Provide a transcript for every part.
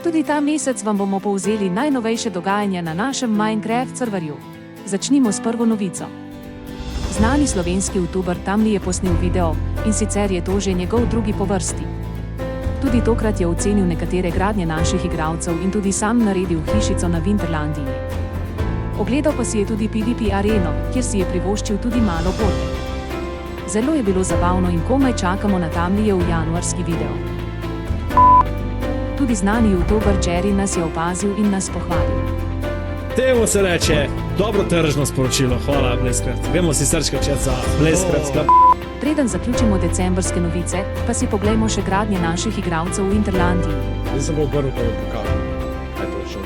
Tudi ta mesec vam bomo povzeli najnovejše dogajanje na našem Minecraft serverju. Začnimo s prvo novico. Znani slovenski youtuber Tamli je posnel video, in sicer je to že njegov drugi po vrsti. Tudi tokrat je ocenil nekatere gradnje naših igralcev in tudi sam naredil hišico na Winterlandiji. Ogledal pa si je tudi PvP areno, kjer si je privoščil tudi malo borbe. Zelo je bilo zabavno in komaj čakamo na Tamlijev januarski video. Tudi znani youtuber Jerry nas je opazil in nas pohvalil. Temu se reče dobro tržno sporočilo. Hvala, Blazecraft. Gremo si srčka čet za Blazecraft. Preden zaključimo decembrske novice, pa si poglejmo še gradnje naših igralcev v Winterlandiji. Zdaj se bo obrnil, pa bo pokazal. Kaj to šel?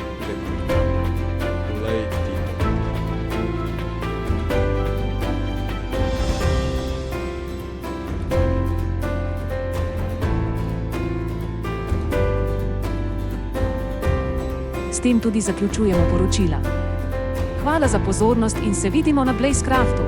Lej ti. S tem tudi zaključujemo poročila. Hvala za pozornost in se vidimo na Blazecraftu.